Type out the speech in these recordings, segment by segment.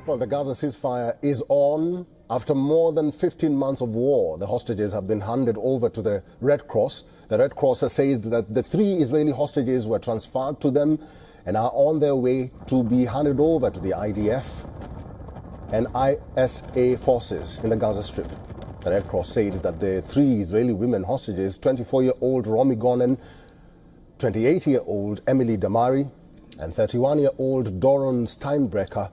Well, the Gaza ceasefire is on. After more than 15 months of war, the hostages have been handed over to the Red Cross. The Red Cross has said that the 3 Israeli hostages were transferred to them and are on their way to be handed over to the IDF and ISA forces in the Gaza Strip. The Red Cross said that the 3 Israeli women hostages, 24-year-old Romy Gonen, 28-year-old Emily Damari, and 31-year-old Doron Steinbrecher,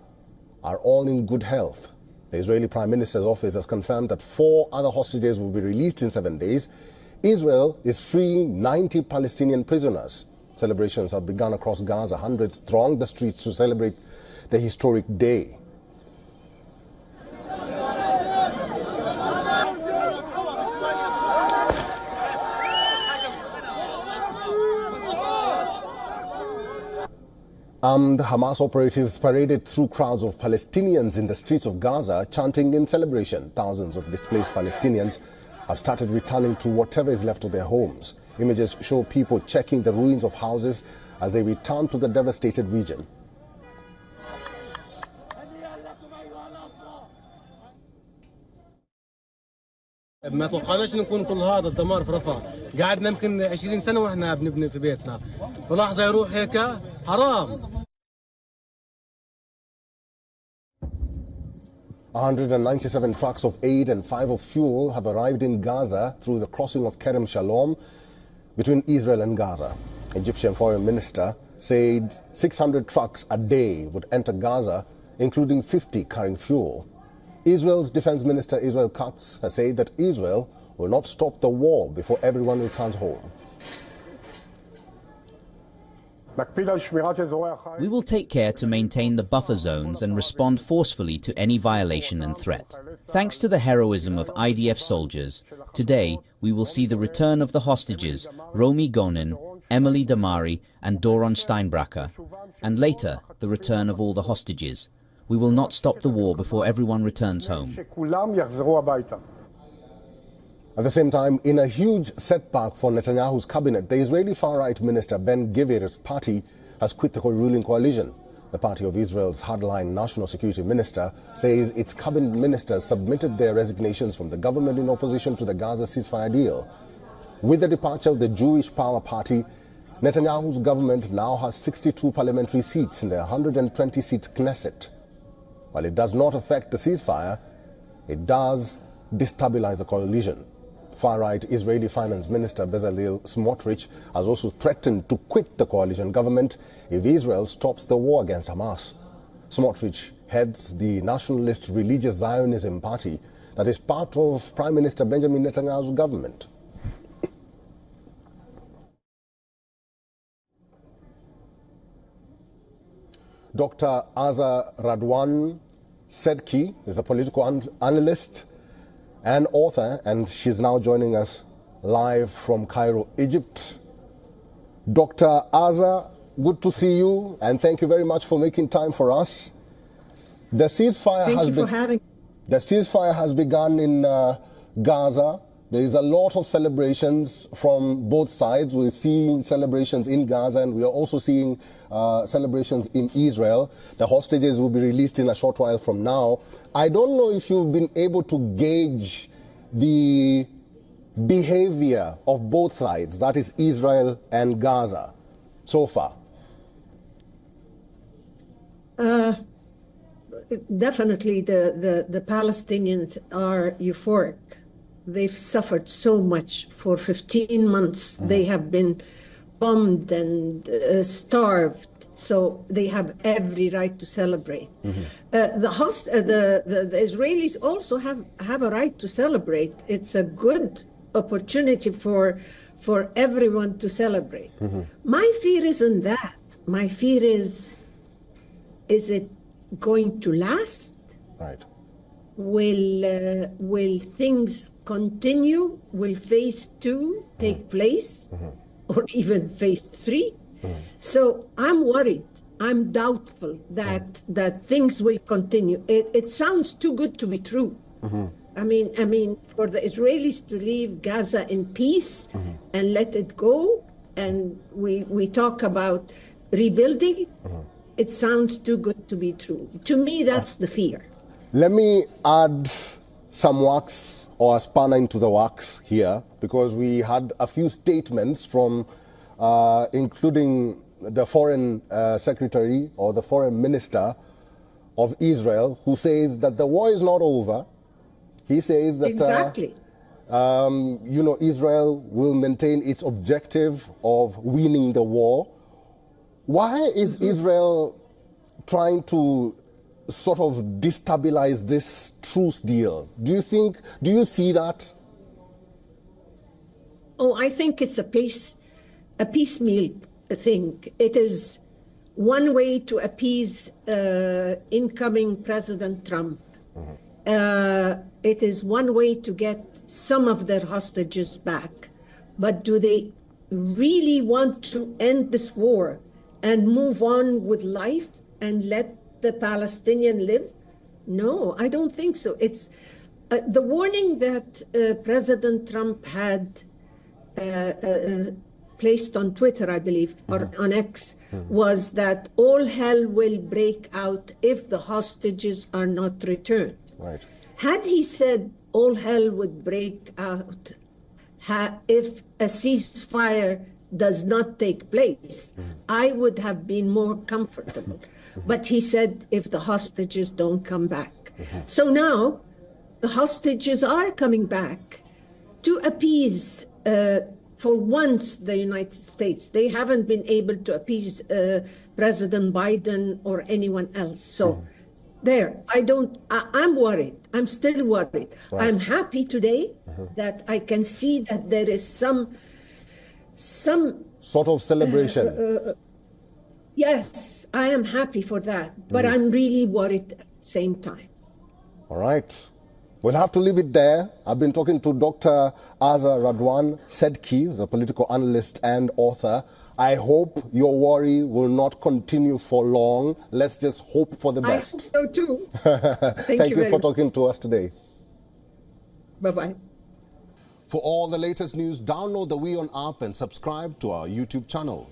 are all in good health. The Israeli Prime Minister's office has confirmed that 4 other hostages will be released in 7 days. Israel is freeing 90 Palestinian prisoners. Celebrations have begun across Gaza. Hundreds thronged the streets to celebrate the historic day. Armed Hamas operatives paraded through crowds of Palestinians in the streets of Gaza, chanting in celebration. Thousands of displaced Palestinians have started returning to whatever is left of their homes. Images show people checking the ruins of houses as they return to the devastated region. ما توقعناش نكون كل هذا الدمار في رفح. قعدنا يمكن 20 سنة واحنا بنبني في بيتنا. في لحظة يروح هيك حرام. 197 trucks of aid and 5 of fuel have arrived in Gaza through the crossing of Kerem Shalom between Israel and Gaza. Egyptian Foreign Minister said 600 trucks a day would enter Gaza, including 50 carrying fuel. Israel's Defense Minister Israel Katz has said that Israel will not stop the war before everyone returns home. We will take care to maintain the buffer zones and respond forcefully to any violation and threat. Thanks to the heroism of IDF soldiers, today we will see the return of the hostages Romy Gonen, Emily Damari and Doron Steinbrecher, and later the return of all the hostages. We will not stop the war before everyone returns home. At the same time, in a huge setback for Netanyahu's cabinet, the Israeli far-right minister Ben Gvir's party has quit the ruling coalition. The party of Israel's hardline national security minister says its cabinet ministers submitted their resignations from the government in opposition to the Gaza ceasefire deal. With the departure of the Jewish Power Party, Netanyahu's government now has 62 parliamentary seats in the 120-seat Knesset. While it does not affect the ceasefire, it does destabilize the coalition. Far-right Israeli Finance Minister Bezalel Smotrich has also threatened to quit the coalition government if Israel stops the war against Hamas. Smotrich heads the nationalist Religious Zionism Party that is part of Prime Minister Benjamin Netanyahu's government. Dr. Azza Radwan Sedki is a political analyst and author, and she's now joining us live from Cairo, Egypt. Dr. Azza, good to see you, and thank you very much for making time for us. The ceasefire has begun in Gaza. There is a lot of celebrations from both sides. We're seeing celebrations in Gaza, and we are also seeing celebrations in Israel. The hostages will be released in a short while from now. I don't know if you've been able to gauge the behavior of both sides, that is Israel and Gaza, so far. Definitely the Palestinians are euphoric. They've suffered so much for 15 months. They have been bombed and starved, so they have every right to celebrate. The Israelis also have a right to celebrate. It's a good opportunity for everyone to celebrate. My fear isn't that. My fear is it going to last? Right. Will things continue? Will phase 2 take place, or even phase 3? So I'm worried. I'm doubtful that things will continue. It sounds too good to be true. I mean, for the Israelis to leave Gaza in peace and let it go, and we talk about rebuilding. it sounds too good to be true. To me, that's the fear. Let me add some wax or a spanner into the wax here, because we had a few statements from including the foreign secretary or the foreign minister of Israel, who says that the war is not over. He says that exactly. Israel will maintain its objective of winning the war. Why is Israel trying to sort of destabilize this truce deal? Do you see that? Oh, I think it's a piecemeal thing. It is one way to appease incoming President Trump. It is one way to get some of their hostages back. But do they really want to end this war and move on with life and let the Palestinian live? No, I don't think so. It's the warning that President Trump had placed on Twitter, I believe, or on X, was that all hell will break out if the hostages are not returned. Right. Had he said all hell would break out if a ceasefire does not take place, I would have been more comfortable. But he said if the hostages don't come back. So now the hostages are coming back to appease, for once, the United States. They haven't been able to appease President Biden or anyone else. So I'm worried. I'm still worried. Right. I'm happy today that I can see that there is some sort of celebration. Yes, I am happy for that, but I'm really worried at the same time. All right. We'll have to leave it there. I've been talking to Dr. Aza Radwan Sedki, who's a political analyst and author. I hope your worry will not continue for long. Let's just hope for the best. I hope so too. Thank you for talking to us today. Bye-bye. For all the latest news, download the WION app and subscribe to our YouTube channel.